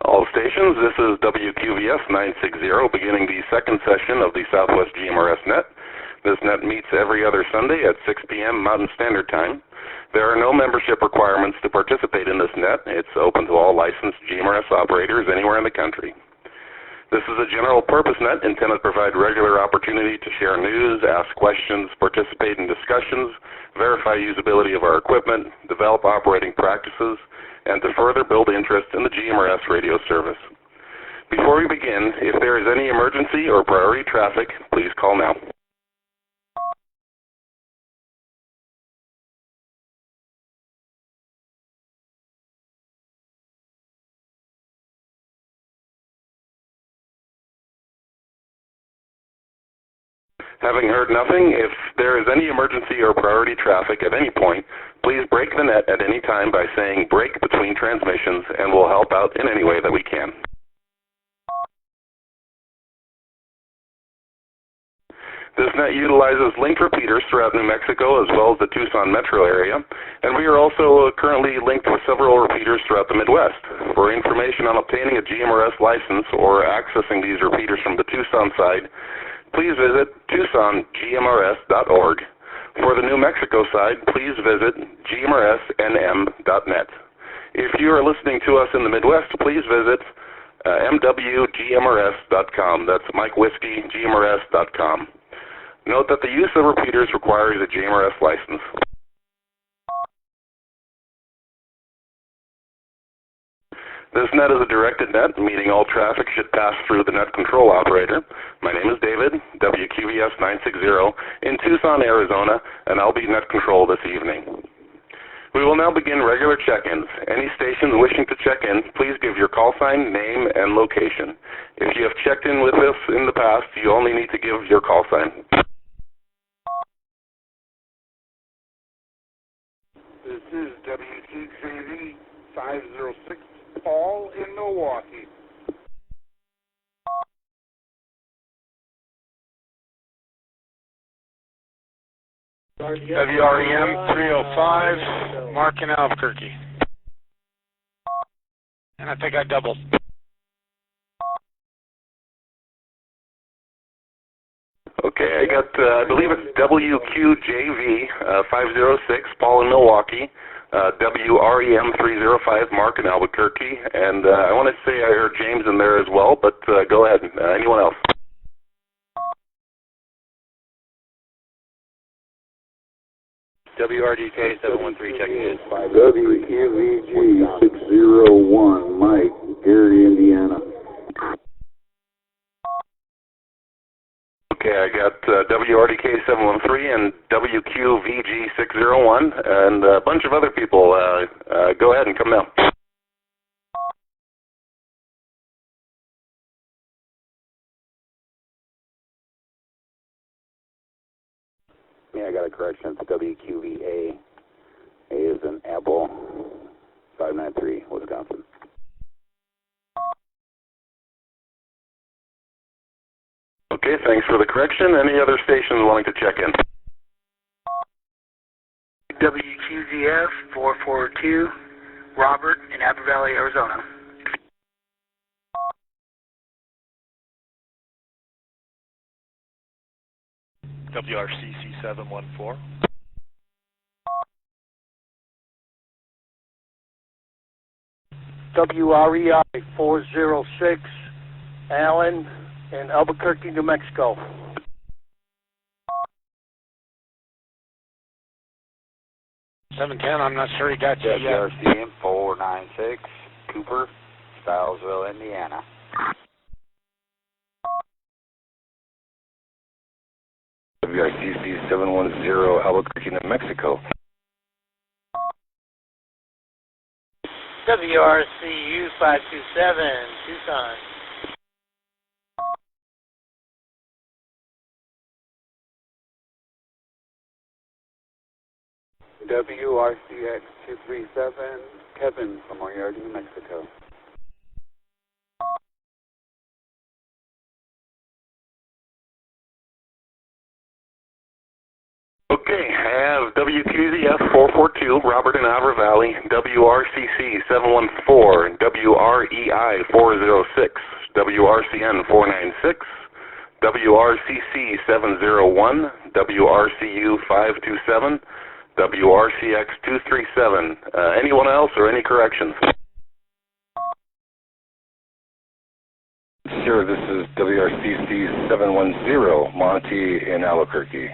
All stations, this is WQVS 960, beginning the second session of the Southwest GMRS net. This net meets every other Sunday at 6 p.m. Mountain Standard Time. There are no membership requirements to participate in this net. It's open to all licensed GMRS operators anywhere in the country. This is a general purpose net intended to provide regular opportunity to share news, ask questions, participate in discussions, verify usability of our equipment, develop operating practices, and to further build interest in the GMRS radio service. Before we begin, if there is any emergency or priority traffic, please call now. Having heard nothing, if there is any emergency or priority traffic at any point, please break the net at any time by saying break between transmissions, and we'll help out in any way that we can. This net utilizes linked repeaters throughout New Mexico as well as the Tucson metro area, and we are also currently linked with several repeaters throughout the Midwest. For information on obtaining a GMRS license or accessing these repeaters from the Tucson side, please visit TucsonGMRS.org. For the New Mexico side, please visit GMRSNM.net. If you are listening to us in the Midwest, please visit MWGMRS.com. That's Mike Whiskey, GMRS.com. Note that the use of repeaters requires a GMRS license. This net is a directed net, meaning all traffic should pass through the net control operator. My name is David, WQVS 960, in Tucson, Arizona, and I'll be net control this evening. We will now begin regular check-ins. Any stations wishing to check in, please give your call sign, name, and location. If you have checked in with us in the past, you only need to give your call sign. This is WQJV 506. Paul in Milwaukee. WREM 305, Mark in Albuquerque. And I think I doubled. Okay, I got, I believe it's WQJV 506, Paul in Milwaukee. WREM 305, Mark in Albuquerque, and I want to say I heard James in there as well, but go ahead. Anyone else? WRDK 713, checking in. WQVG 601, Mike, Gary, Indiana. Okay, I got WRDK 713 and WQVG 601 and a bunch of other people. Go ahead and come now. Yeah, I got a correction. It's WQVA. A is in Apple, 593, Wisconsin. Okay, thanks for the correction. Any other stations wanting to check in? WQGF 442, Robert in Apple Valley, Arizona. WRCC 714. WREI 406, Allen in Albuquerque, New Mexico. I'm not sure he got you yet. WRCM 496, Cooper, Stilesville, Indiana. WRCC 710, Albuquerque, New Mexico. WRCU 527, Tucson. WRCX 237, Kevin from Moriarty, New Mexico. Okay, I have WQZF 442, Robert in Avra Valley, WRCC 714, WREI 406, WRCN 496, WRCC 701, WRCU 527, WRCX 237. Anyone else or any corrections? Sure, this is WRCC 710, Monty in Albuquerque.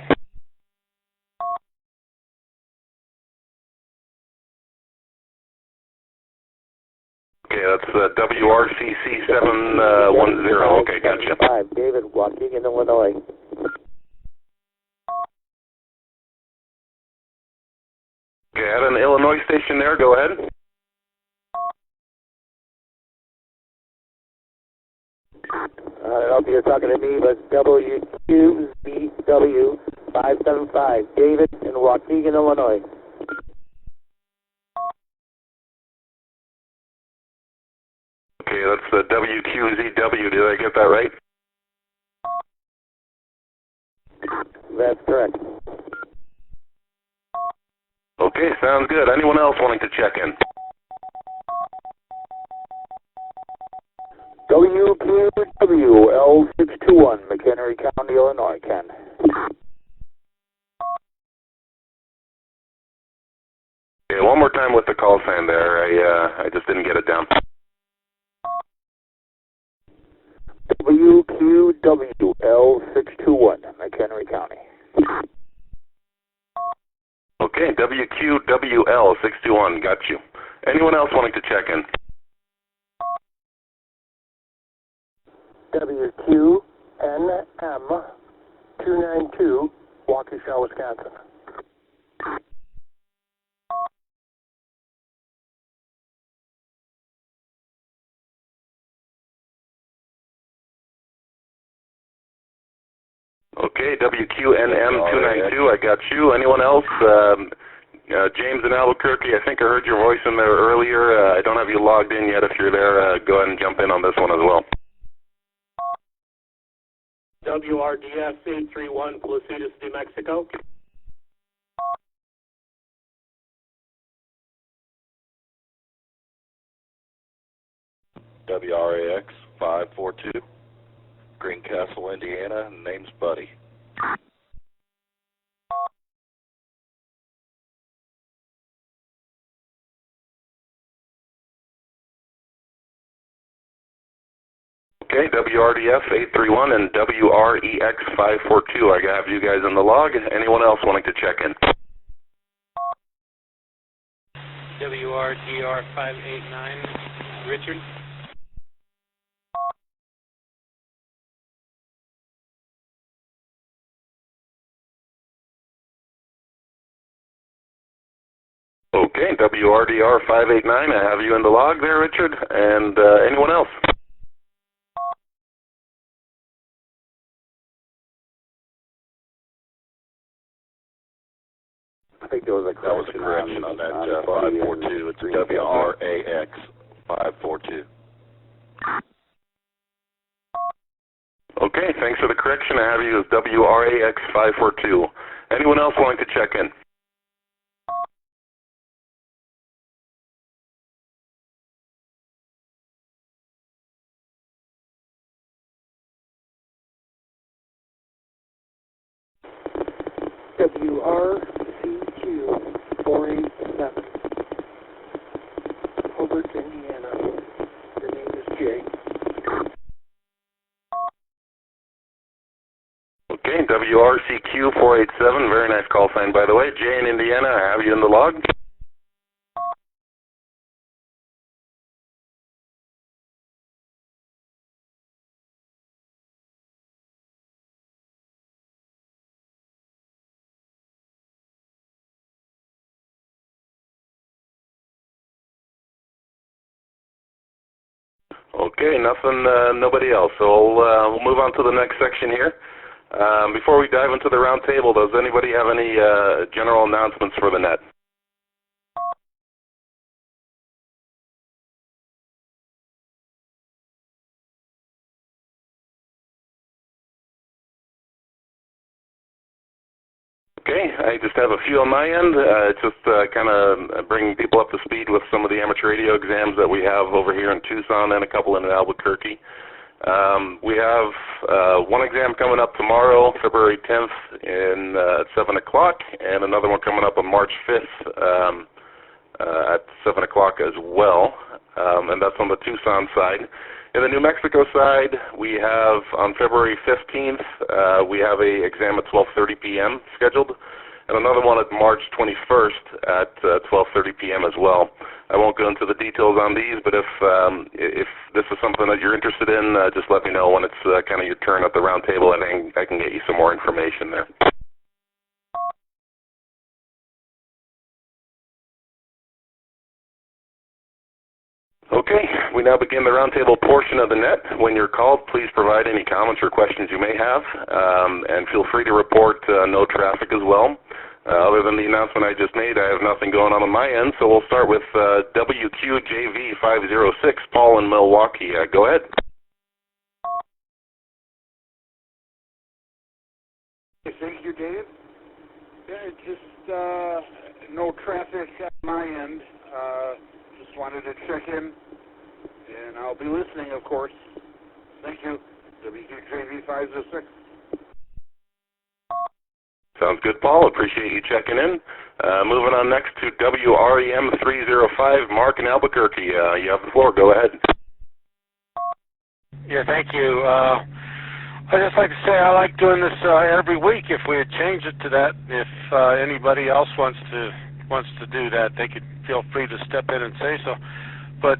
Okay, that's WRCC 710. Okay, gotcha. 5, David, Waukegan, Illinois. Okay, at an Illinois station there, go ahead. I don't know if you're talking to me, but WQZW 575, David in Waukegan, Illinois. Okay, that's WQZW. Did I get that right? That's correct. Okay, sounds good. Anyone else wanting to check in? WQW L621, McHenry County, Illinois, Ken. Okay, one more time with the call sign there. I just didn't get it down. WQW L621, McHenry County. Okay, WQWL 621, got you. Anyone else wanting to check in? WQNM 292, Waukesha, Wisconsin. Okay, WQNM 292, I got you. Anyone else? James in Albuquerque, I think I heard your voice in there earlier. I don't have you logged in yet. If you're there, go ahead and jump in on this one as well. WRDS 831, Placitas, New Mexico. WRAX 542, Greencastle, Indiana, name's Buddy. Okay, WRDF 831 and WREX 542. I have you guys in the log. Anyone else wanting to check in? WRDR 589, Richard. Okay, WRDR 589. I have you in the log there, Richard. And anyone else? I think there was a correction on that 542. It's WRAX 542. Okay, thanks for the correction. I have you as WRAX 542. Anyone else wanting to check in? WRCQ 487, Hobart, Indiana. Your name is Jay. Okay, WRCQ 487. Very nice call sign, by the way. Jay in Indiana, I have you in the log. Okay, nothing, nobody else. So we'll move on to the next section here. Before we dive into the round table, does anybody have any general announcements for the net? Okay, I just have a few on my end. Just kind of bringing people up to speed with some of the amateur radio exams that we have over here in Tucson and a couple in Albuquerque. We have one exam coming up tomorrow, February 10th at 7 o'clock, and another one coming up on March 5th at 7 o'clock as well, and that's on the Tucson side. In the New Mexico side, we have on February 15th, we have a exam at 12:30 p.m. scheduled, and another one at March 21st at 12:30 p.m. as well. I won't go into the details on these, but if this is something that you're interested in, just let me know when it's kind of your turn at the round table, and I can get you some more information there. Okay, we now begin the roundtable portion of the net. When you're called, please provide any comments or questions you may have, and feel free to report no traffic as well. Other than the announcement I just made, I have nothing going on my end, so we'll start with WQJV506, Paul in Milwaukee. Go ahead. Thank you, Dave. Yeah, just no traffic at my end. Just wanted to check in, and I'll be listening, of course. Thank you. WQJV506. Sounds good, Paul. Appreciate you checking in. Moving on next to WREM305, Mark in Albuquerque. You have the floor. Go ahead. Yeah, thank you. I'd just like to say I like doing this every week. If we had changed it to that, if anybody else wants to do that, they could feel free to step in and say so. But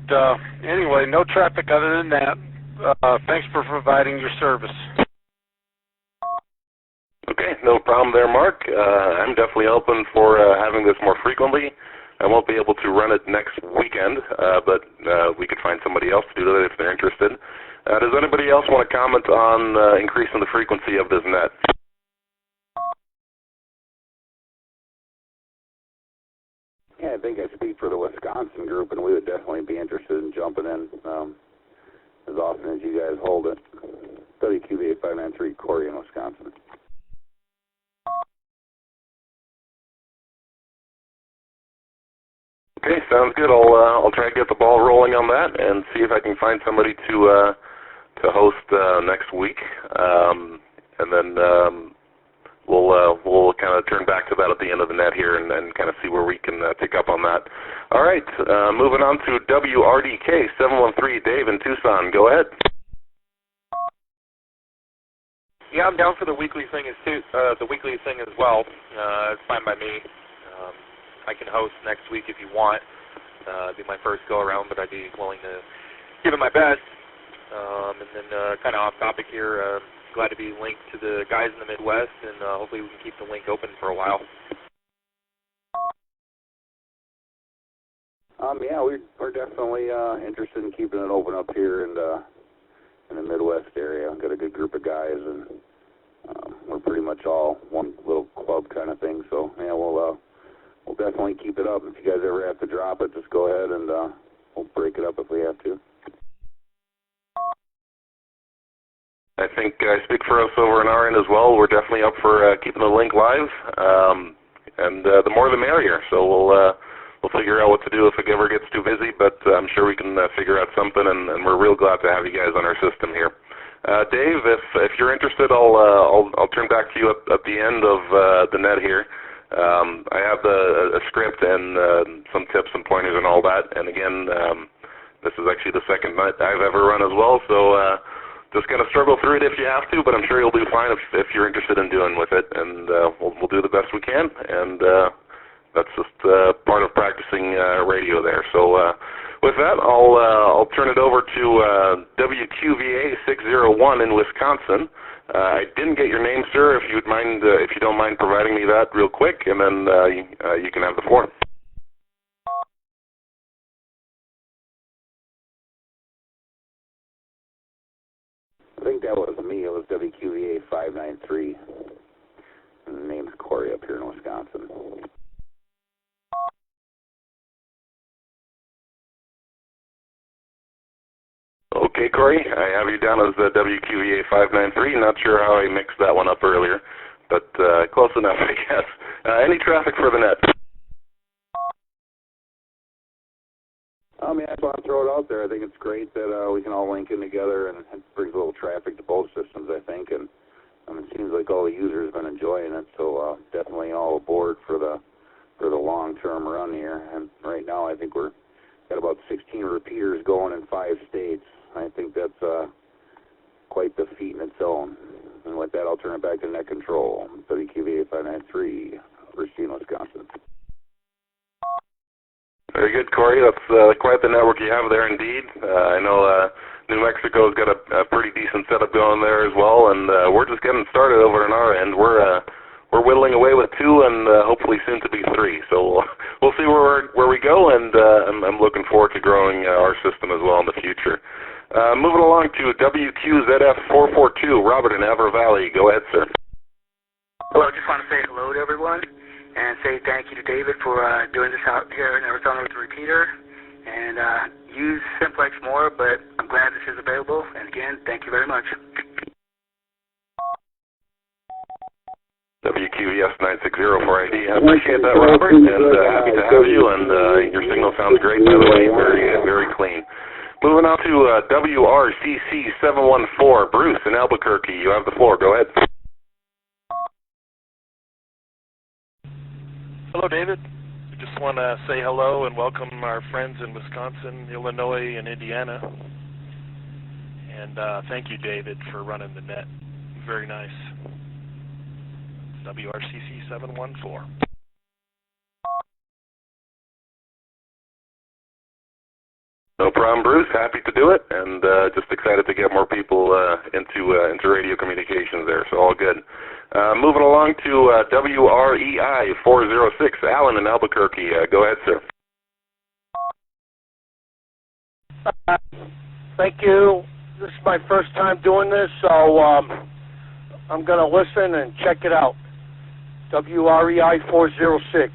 anyway, no traffic other than that. Thanks for providing your service. Okay, no problem there, Mark. I'm definitely open for having this more frequently. I won't be able to run it next weekend, but we could find somebody else to do that if they're interested. Does anybody else want to comment on increasing the frequency of this net? Yeah, I think I speak for the Wisconsin group, and we would definitely be interested in jumping in as often as you guys hold it. WQVA 593, Corey in Wisconsin. Okay, sounds good. I'll try to get the ball rolling on that and see if I can find somebody to host next week, and then we'll kind of turn back to that at the end of the net here and kind of see where we can pick up on that. All right, moving on to WRDK 713, Dave in Tucson. Go ahead. Yeah, I'm down for the weekly thing as well. It's fine by me. I can host next week if you want. It'd be my first go around, but I'd be willing to give it my best. And then kind of off topic here, glad to be linked to the guys in the Midwest, and hopefully we can keep the link open for a while. Yeah, we're definitely interested in keeping it open up here in the Midwest area. We've got a good group of guys, and we're pretty much all one little club kind of thing. So yeah, we'll definitely keep it up. If you guys ever have to drop it, just go ahead and we'll break it up if we have to. I think I speak for us over on our end as well. We're definitely up for keeping the link live, and the more the merrier. So we'll figure out what to do if it ever gets too busy, but I'm sure we can figure out something, and we're real glad to have you guys on our system here. Dave, if you're interested, I'll turn back to you at the end of the net here. I have a script and some tips and pointers and all that, and again, this is actually the second net I've ever run as well, so just kind of struggle through it if you have to, but I'm sure you'll do fine if you're interested in doing with it, and we'll do the best we can, and that's just part of practicing radio there. So with that, I'll turn it over to WQVA 601 in Wisconsin. I didn't get your name, sir. If you don't mind providing me that real quick, and then you can have the floor. I think that was me. It was WQVA 593. And the name's Corey up here in Wisconsin. Okay, Corey, I have you down as the WQVA 593. Not sure how I mixed that one up earlier, but close enough, I guess. Any traffic for the net? Yeah, I just want to throw it out there. I think it's great that we can all link in together, and it brings a little traffic to both systems, I think, and it seems like all the users have been enjoying it, so definitely all aboard for the long-term run here. And right now I think we're got about 16 repeaters going in 5 states. I think that's quite the feat in its own. And with that, I'll turn it back to Net Control, WQV 8593, Racine, Wisconsin. Very good, Corey. That's quite the network you have there, indeed. I know New Mexico's got a pretty decent setup going there as well, and we're just getting started over on our end. We're whittling away with 2, and hopefully soon to be 3. So we'll see where we go, and I'm looking forward to growing our system as well in the future. Moving along to WQZF442, Robert in Avra Valley. Go ahead, sir. Well, I just want to say hello to everyone and say thank you to David for doing this out here in Arizona with the repeater. And use Simplex more, but I'm glad this is available. And again, thank you very much. WQVS 960 for ID. I appreciate that, Robert, and happy to have you. And your signal sounds great, by the way, very clean. Moving on to WRCC 714, Bruce in Albuquerque. You have the floor. Go ahead. Hello, David. I just want to say hello and welcome our friends in Wisconsin, Illinois, and Indiana. And thank you, David, for running the net. Very nice. WRCC 714. No problem, Bruce. Happy to do it, and just excited to get more people into radio communications there, so all good. Moving along to WREI 406, Alan in Albuquerque. Go ahead, sir. Thank you. This is my first time doing this, so I'm going to listen and check it out. WREI 406.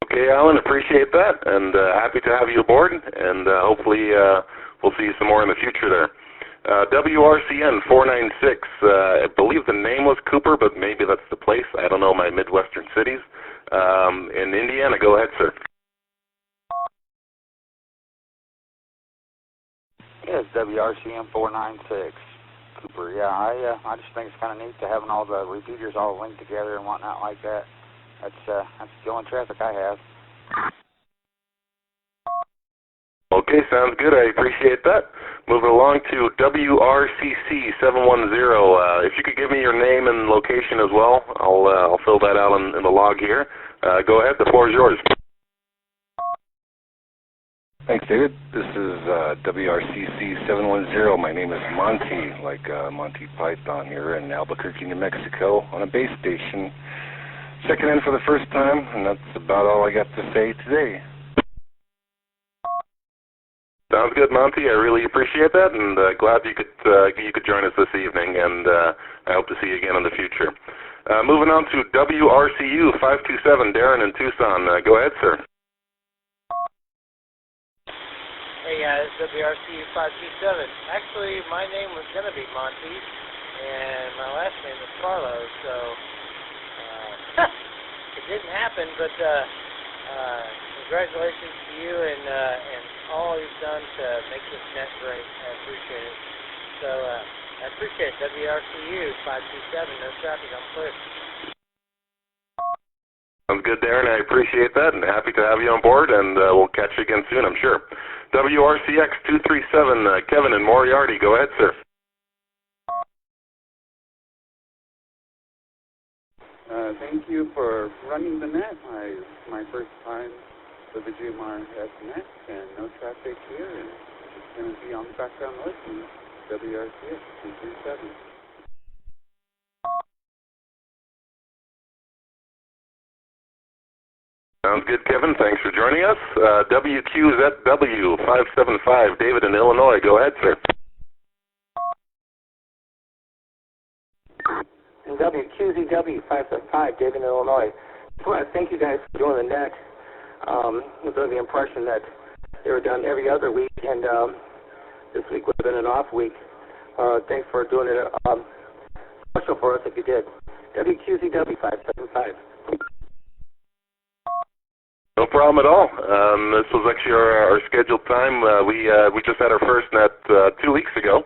Okay, Alan, appreciate that, and happy to have you aboard, and hopefully we'll see you some more in the future there. WRCN 496, I believe the name was Cooper, but maybe that's the place. I don't know my Midwestern cities. In Indiana, go ahead, sir. Yes, WRCN 496, Cooper. Yeah, I just think it's kind of neat to having all the repeaters all linked together and whatnot like that. That's the only traffic I have. Okay, sounds good. I appreciate that. Moving along to WRCC 710. If you could give me your name and location as well, I'll fill that out in the log here. Go ahead. The floor is yours. Thanks, David. This is WRCC 710. My name is Monty, like Monty Python here in Albuquerque, New Mexico, on a base station. Checking in for the first time, and that's about all I got to say today. Sounds good, Monty. I really appreciate that, and glad you could join us this evening, and I hope to see you again in the future. Moving on to WRCU 527, Darren in Tucson. Go ahead, sir. Hey guys, WRCU 527. Actually, my name was going to be Monty, and my last name was Carlo, so it didn't happen, but congratulations to you and all you've done to make this net great. I appreciate it. So I appreciate it. WRCU 527, no traffic, I'm clear. Sounds good, Darren. I appreciate that, and happy to have you on board, and we'll catch you again soon, I'm sure. WRCX 237, Kevin in Moriarty. Go ahead, sir. Thank you for running the net. It's my first time with the GMRS net, and no traffic here, and it's going to be on the background listening. WRCX 237. Sounds good, Kevin. Thanks for joining us. WQZW 575, David in Illinois. Go ahead, sir. And WQZW 575, David in Illinois. I want to thank you guys for doing the net. I was under the impression that they were done every other week, and this week would have been an off week. Thanks for doing it special for us if you did. WQZW 575. No problem at all. This was actually our scheduled time. We just had our first net 2 weeks ago,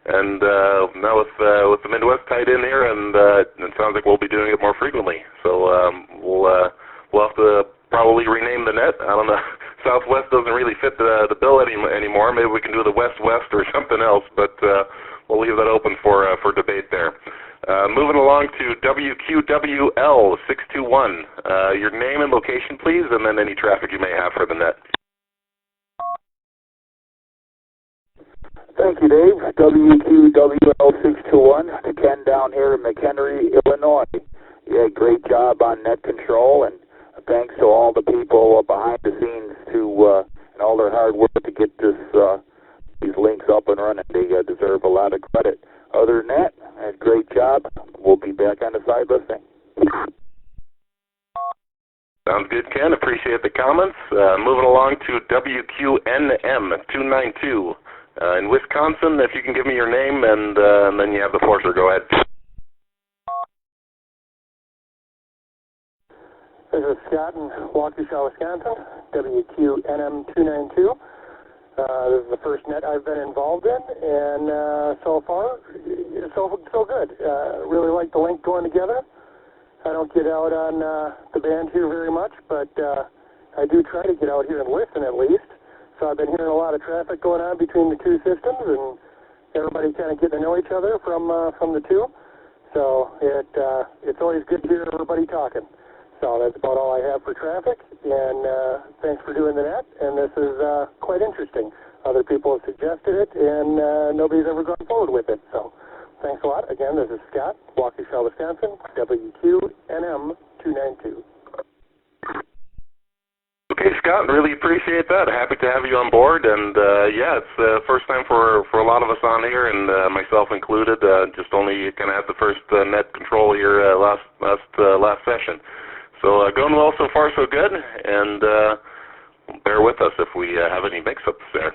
and now with the Midwest tied in here, and it sounds like we'll be doing it more frequently. So we'll have to probably rename the net. I don't know. Southwest doesn't really fit the bill anymore. Maybe we can do the West-West or something else, but we'll leave that open for debate there. Moving along to WQWL 621. Your name and location, please, and then any traffic you may have for the net. Thank you, Dave. WQWL 621 to Ken down here in McHenry, Illinois. Yeah, great job on net control, and thanks to all the people behind the scenes and all their hard work to get these links up and running. They deserve a lot of credit. Other than that, great job. We'll be back on the side listening. Sounds good, Ken. Appreciate the comments. Moving along to WQNM 292 in Wisconsin. If you can give me your name and then you have the floor, sir. Go ahead. This is Scott in Waukesha, Wisconsin, WQNM 292. This is the first net I've been involved in, and so far, so good. Really like the link going together. I don't get out on the band here very much, but I do try to get out here and listen at least. So I've been hearing a lot of traffic going on between the two systems, and everybody kind of getting to know each other from the two. So it's always good to hear everybody talking. So that's about all I have for traffic, and thanks for doing the net, and this is quite interesting. Other people have suggested it, and nobody's ever gone forward with it. So thanks a lot. Again, this is Scott, Waukesha, Wisconsin, WQNM 292. Okay, Scott, really appreciate that. Happy to have you on board, and yeah, it's the first time for a lot of us on here, and myself included. Just only kind of had the first net control here last session. So going well so far, so good, and bear with us if we have any mix-ups there.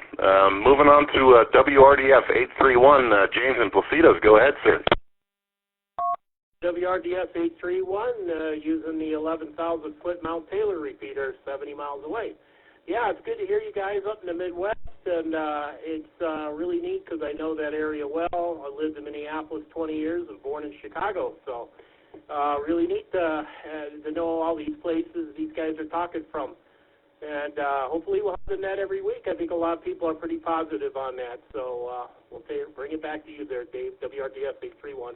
Moving on to WRDF 831, James in Placidos. Go ahead, sir. WRDF 831 using the 11,000-foot Mount Taylor repeater 70 miles away. Yeah, it's good to hear you guys up in the Midwest, and it's really neat because I know that area well. I lived in Minneapolis 20 years and born in Chicago, so really neat to know all these places these guys are talking from. And hopefully we'll have the net every week. I think a lot of people are pretty positive on that, so we'll bring it back to you there, Dave, WRDF 831.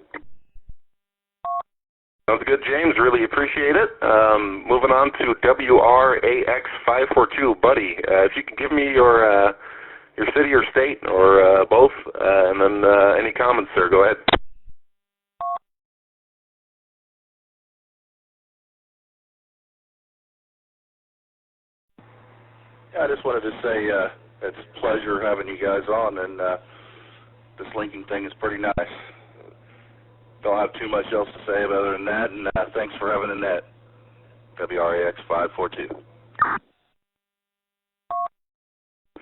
Sounds good, James. Really appreciate it. Moving on to WRAX 542, Buddy. If you can give me your city or state or both, and then any comments, sir. Go ahead. Yeah, I just wanted to say it's a pleasure having you guys on, and this linking thing is pretty nice. Don't have too much else to say other than that, and thanks for having a net. WRAX 542.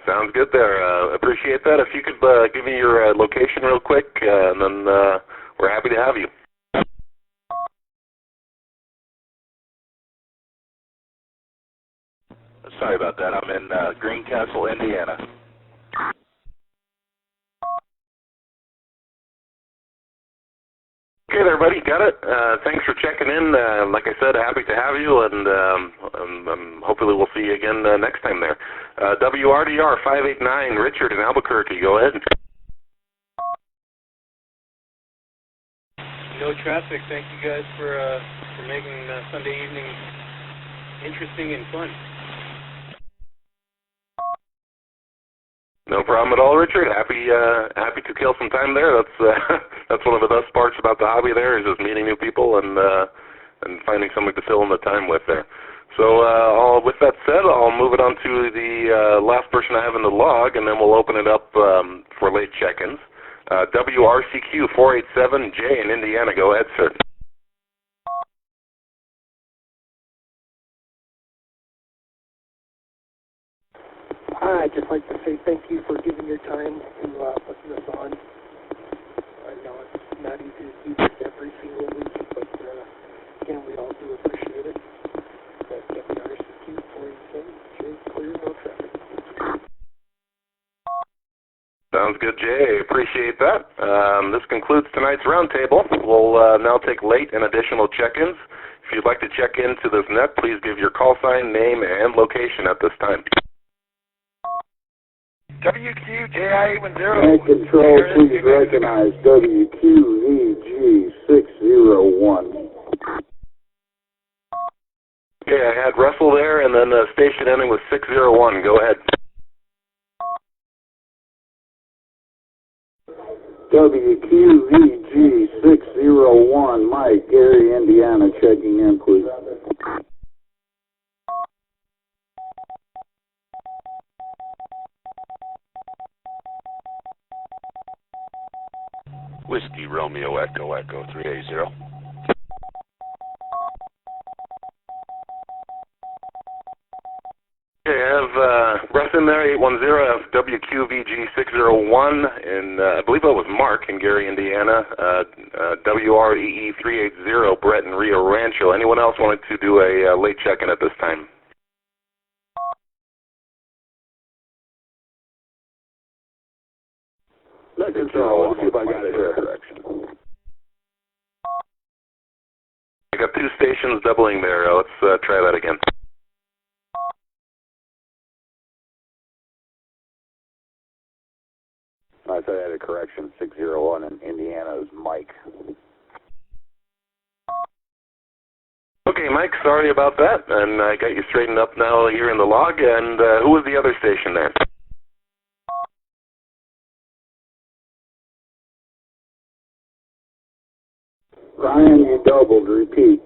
Sounds good there. Appreciate that. If you could give me your location real quick, and then we're happy to have you. Sorry about that. I'm in Greencastle, Indiana. Okay there, buddy. Got it. Thanks for checking in. Like I said, happy to have you, and hopefully we'll see you again next time there. WRDR 589, Richard in Albuquerque. Go ahead. No traffic. Thank you guys for making Sunday evening interesting and fun. No problem at all, Richard. Happy to kill some time there. That's one of the best parts about the hobby there, is just meeting new people and finding something to fill in the time with there. So with that said, I'll move it on to the last person I have in the log, and then we'll open it up for late check-ins. WRCQ 487, Jay in Indiana. Go ahead, sir. I'd just like to say thank you for giving your time to put this on. I know it's not easy to do this every single week, but again, we all do appreciate it. That's WRCQ 47, Jay, clear, no traffic. Sounds good, Jay. Appreciate that. This concludes tonight's roundtable. We'll now take late and additional check-ins. If you'd like to check into this net, please give your call sign, name, and location at this time. WQJI10. Net control, please recognize WQVG601. Okay, I had Russell there, and then station ending with 601. Go ahead. WQVG601, Mike, Gary, Indiana, checking in, please. Whiskey Romeo Echo Echo 380. Okay, I have Russ in there, 810. I have WQVG601, and I believe that was Mark in Gary, Indiana. WREE380, Brett in Rio Rancho. Anyone else wanted to do a late check-in at this time? Net control, let's see if I got it here. Correction. I got two stations doubling there. Let's try that again. I said I had a correction. 601 in Indiana is Mike. Okay, Mike, sorry about that. And I got you straightened up now here in the log. And who was the other station there? Ryan, you doubled. Repeat.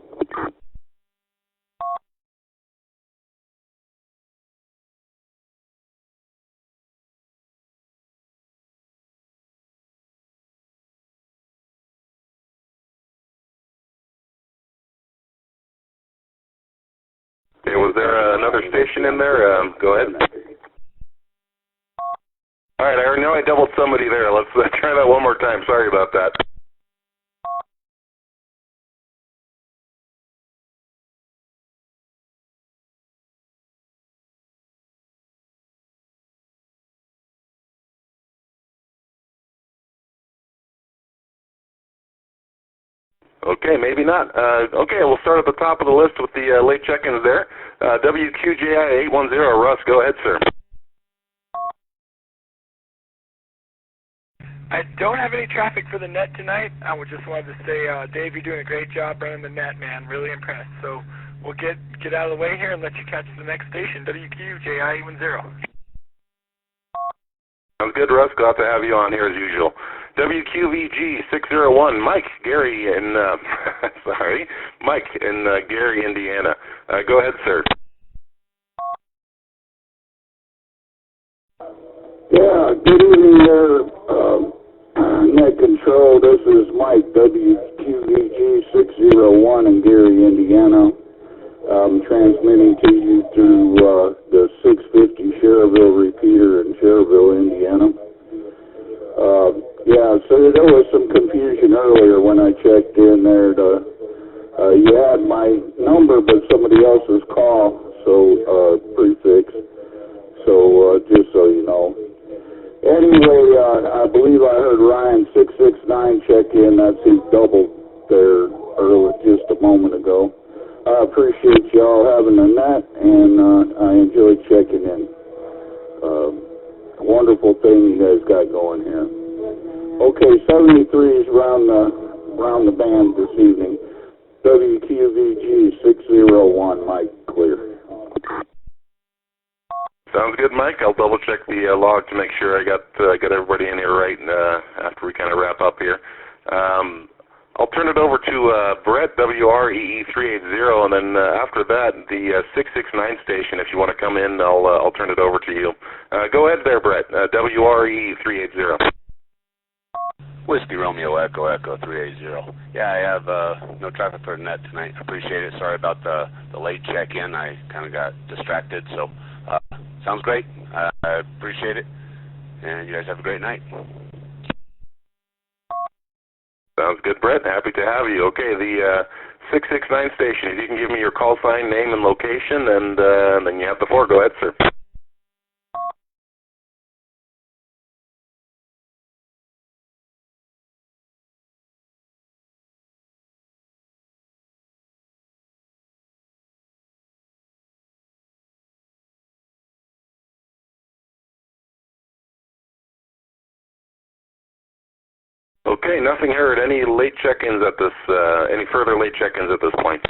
Okay, was there another station in there? Go ahead. All right, I know I doubled somebody there. Let's try that one more time. Sorry about that. Okay, maybe not. Okay, we'll start at the top of the list with the late check-ins there. WQJI 810, Russ, go ahead, sir. I don't have any traffic for the net tonight. I would just wanted to say, Dave, you're doing a great job running the net, man. Really impressed. So we'll get out of the way here and let you catch the next station, WQJI 810. Sounds good, Russ. Glad to have you on here as usual. WQVG 601, Mike, Gary in, Mike in Gary, Indiana. Go ahead, sir. Yeah, good evening there, Net Control. This is Mike, WQVG601 in Gary, Indiana. I'm transmitting to you through the 650 Cherville repeater in Cherville, Indiana. Yeah, so there was some confusion earlier when I checked in there. You had my number, but somebody else's call, so prefix. So just so you know. Anyway, I believe I heard Ryan 669 check in. That's his double there earlier, just a moment ago. I appreciate y'all having the net, and I enjoy checking in. Wonderful thing you guys got going here. Okay, 73 is around the band this evening. WQVG 601, Mike, clear. Sounds good, Mike. I'll double check the log to make sure I got everybody in here right after we kind of wrap up here. I'll turn it over to Brett, WREE380, and then after that, the 669 station. If you want to come in, I'll turn it over to you. Go ahead there, Brett. WREE380. Whiskey Romeo Echo Echo 380. Yeah, I have no traffic for the net tonight. Appreciate it. Sorry about the late check-in. I kind of got distracted. So sounds great. I appreciate it. And you guys have a great night. Sounds good, Brett. Happy to have you. Okay, the 669 station, if you can give me your call sign, name, and location, and then you have the floor. Go ahead, sir. Okay, nothing heard. Any late check-ins at this, any further late check-ins at this point?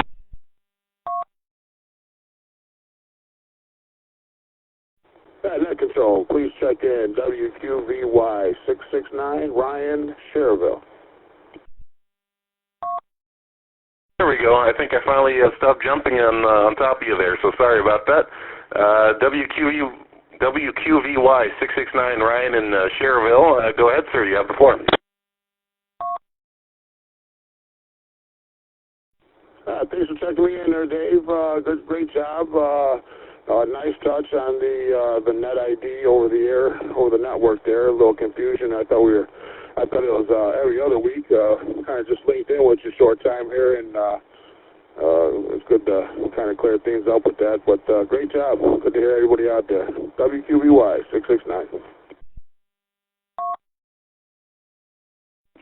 Net Control, please check in. WQVY 669, Ryan, Cherville. There we go. I think I finally stopped jumping on top of you there, so sorry about that. WQVY 669, Ryan in Cherville. Go ahead, sir. You have the floor. Thanks for checking me in there, Dave. Great job. Nice touch on the net ID over the air, over the network there. A little confusion. I thought it was every other week. Kind of just linked in with you short time here, and it's good to kind of clear things up with that. But great job. Good to hear everybody out there. WQVY 669.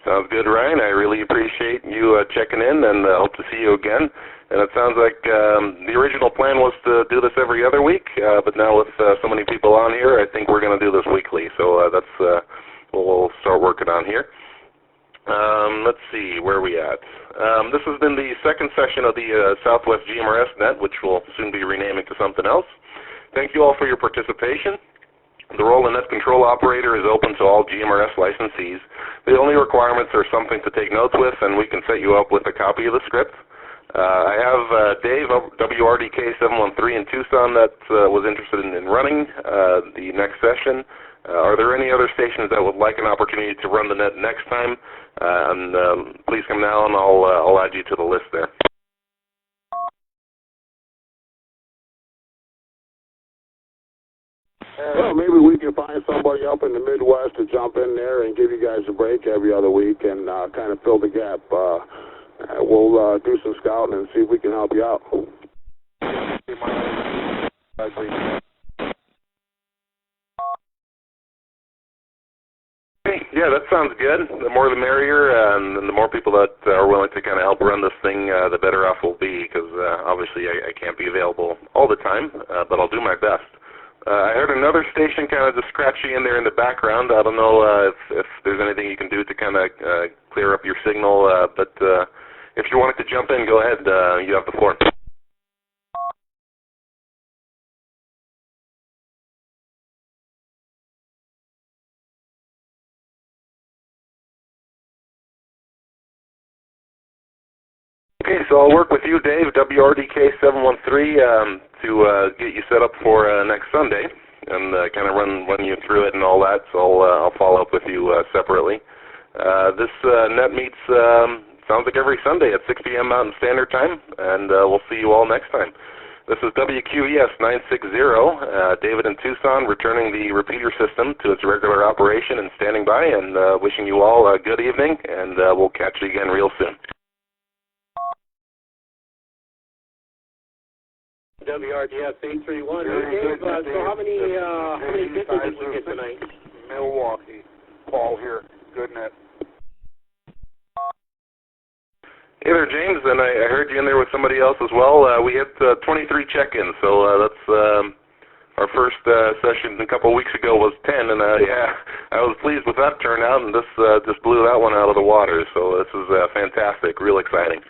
Sounds good, Ryan. I really appreciate you checking in, and hope to see you again. And it sounds like the original plan was to do this every other week, but now with so many people on here, I think we're going to do this weekly. So that's what we'll start working on here. Let's see, where are we at? This has been the second session of the Southwest GMRS net, which we'll soon be renaming to something else. Thank you all for your participation. The role of net control operator is open to all GMRS licensees. The only requirements are something to take notes with, and we can set you up with a copy of the script. I have Dave, WRDK 713 in Tucson, that was interested in running the next session. Are there any other stations that would like an opportunity to run the net next time? Please come now, and I'll add you to the list there. Well, maybe we can find somebody up in the Midwest to jump in there and give you guys a break every other week and kind of fill the gap. We'll do some scouting and see if we can help you out. Hey, yeah, that sounds good. The more the merrier, and the more people that are willing to kind of help run this thing, the better off we'll be, because obviously I can't be available all the time, but I'll do my best. I heard another station kind of just scratchy in there in the background. I don't know if there's anything you can do to kind of clear up your signal, but if you wanted to jump in, go ahead. You have the floor. Okay, so I'll work with you, Dave, WRDK 713, to get you set up for next Sunday, and kind of run you through it and all that. So I'll follow up with you separately. This net meets sounds like every Sunday at 6 p.m. Mountain Standard Time, and we'll see you all next time. This is WQES 960, David in Tucson, returning the repeater system to its regular operation and standing by, and wishing you all a good evening, and we'll catch you again real soon. WRDS 831. Dave, so how many pitches did we get tonight? Milwaukee. Paul here. Good net. Hey there, James, and I heard you in there with somebody else as well. We hit 23 check-ins, so that's our first session a couple of weeks ago was 10, and yeah, I was pleased with that turnout, and this just blew that one out of the water. So this is fantastic, real exciting.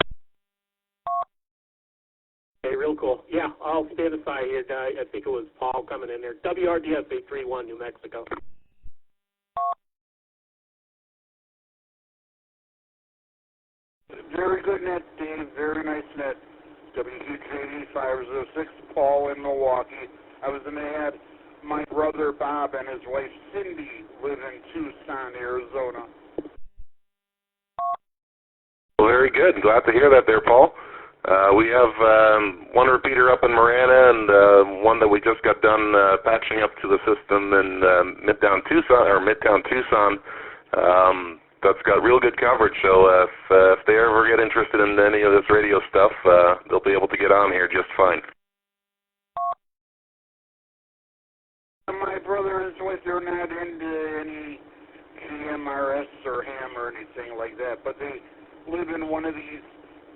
Okay, real cool. Yeah, I'll stand aside here. I think it was Paul coming in there. WRDS 831, New Mexico. Very good net, Dave. Very nice net. WQJD 506, Paul in Milwaukee. I was in the ad. My brother Bob and his wife Cindy live in Tucson, Arizona. Well, very good. Glad to hear that there, Paul. We have one repeater up in Marana and one that we just got done patching up to the system in Midtown Tucson. that's got real good coverage. So if they ever get interested in any of this radio stuff, they'll be able to get on here just fine. My brothers, they're not into any GMRS or ham or anything like that, but they live in one of these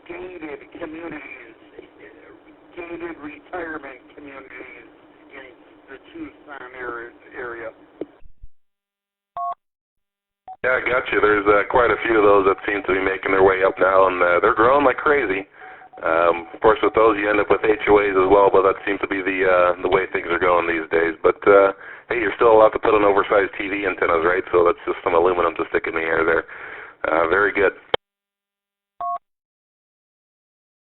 gated communities, gated retirement communities in the Tucson area. Yeah, I got you. There's quite a few of those that seem to be making their way up now, and they're growing like crazy. Of course, with those you end up with HOAs as well, but that seems to be the way things are going these days. But hey, you're still allowed to put on oversized TV antennas, right? So that's just some aluminum to stick in the air there. Very good.